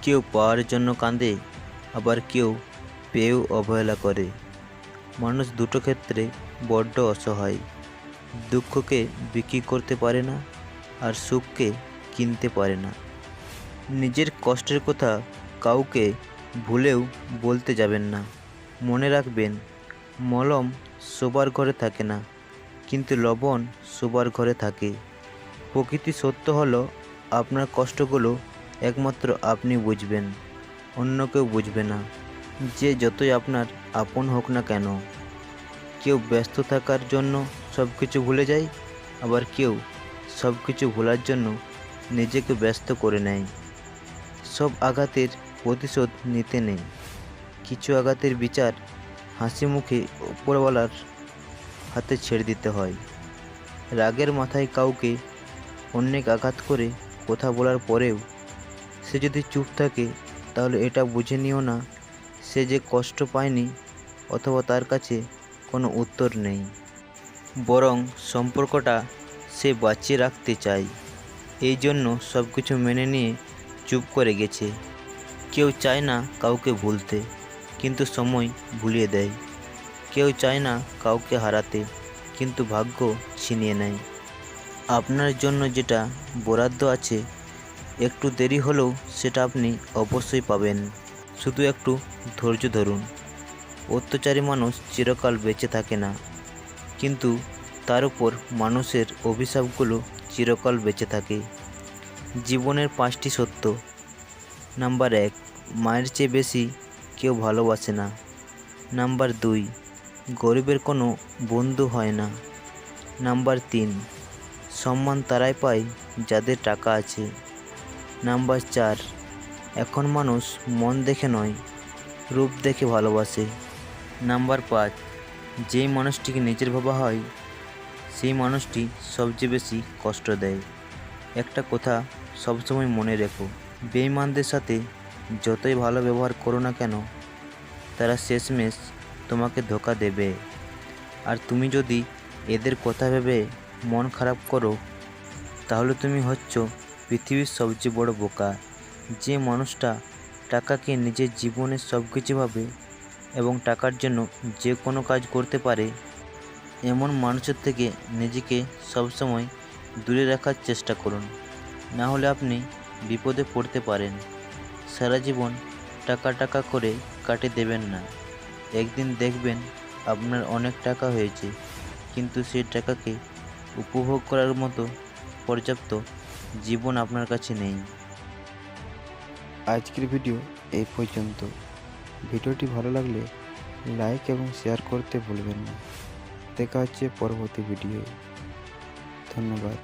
কেউ পাওয়ার জন্য কাঁদে, আবার কেউ পেয়েও অবহেলা করে। মানুষ দুটো ক্ষেত্রে বড্ড অসহায়। দুঃখকে বিক্রি করতে পারে না, আর সুখকে কিনতে পারে না। নিজের কষ্টের কথা কাউকে ভুলেও বলতে যাবেন না। মনে রাখবেন, মলম সবার ঘরে থাকে না, কিন্তু লবণ সবার ঘরে থাকে। প্রকৃতি সত্য হলো, আপনার কষ্টগুলো একমাত্র আপনি বুঝবেন, অন্য কেউ বুঝবে না। যে যতই আপনার আপন হোক না কেন, কেউ ব্যস্ত থাকার জন্য সব কিছু ভুলে যায়, আবার কেউ সব কিছু ভোলার জন্য নিজেকে ব্যস্ত করে নেয়। সব আঘাতের প্রতিশোধ নিতে নেই। কিছু আঘাতের বিচার হাসি মুখে উপরওয়ালার হাতে ছেড়ে দিতে হয়। রাগের মাথায় কাউকে অনেক আঘাত করে কথা বলার পরেও সে যদি চুপ থাকে, তাহলে এটা বুঝে নিও না সে যে কষ্ট পায়নি, অথবা তার কাছে কোনো উত্তর নেই, বরং সম্পর্কটা সে বাঁচিয়ে রাখতে চায়। এই জন্য সব কিছু মেনে নিয়ে চুপ করে গেছে। কেউ চায় না কাউকে ভুলতে, কিন্তু সময় ভুলিয়ে দেয়। কেউ চায় না কাউকে হারাতে, কিন্তু ভাগ্য ছিনিয়ে নেয়। আপনার জন্য যেটা বরাদ্দ আছে, একটু দেরি হলেও সেটা আপনি অবশ্যই পাবেন। শুধু একটু ধৈর্য ধরুন। অত্যাচারী মানুষ চিরকাল বেঁচে থাকে না, কিন্তু তার উপর মানুষের অভিশাপগুলো চিরকাল বেঁচে থাকে। জীবনের 5টি সত্য। নাম্বার 1, মায়ের চেয়ে বেশি কেউ ভালোবাসে না। নাম্বার 2, গরিবের কোনো বন্ধু হয় না। নাম্বার 3, সম্মান তারাই পায় যাদের টাকা আছে। নাম্বার 4, এখন মানুষ মন দেখে নয়, রূপ দেখে ভালোবাসে। নাম্বার 5, যেই মানুষটিকে নিজের ভাবা হয়, সেই মানুষটি সবচেয়ে বেশি কষ্ট দেয়। একটা কথা সবসময় মনে রেখো, বেঈমানদের সাথে যতই ভালো ব্যবহার করো না কেন, তারা শেষমেশ তোমাকে ধোঁকা দেবে। আর তুমি যদি এদের কথা ভেবে মন খারাপ করো, তাহলে তুমি হচ্ছ পৃথিবীর সবচেয়ে বড় বোকা। যে মানুষটা টাকাকে নিজের জীবনের সব কিছু ভাবে এবং টাকার জন্য যে কোনো কাজ করতে পারে, এমন মানুষের থেকে নিজেকে সবসময় দূরে রাখার চেষ্টা করুন, না হলে আপনি বিপদে পড়তে পারেন। সারা জীবন টাকা টাকা করে কাটিয়ে দেবেন না। একদিন দেখবেন আপনার অনেক টাকা হয়েছে, কিন্তু সেই টাকাকে উপভোগ করার মতো পর্যাপ্ত জীবন আপনার কাছে নেই। আজকের ভিডিও এই পর্যন্ত। ভিডিওটি ভালো লাগলে লাইক এবং শেয়ার করতে ভুলবেন না। দেখা হচ্ছে পরবর্তী ভিডিওয়ে। ধন্যবাদ।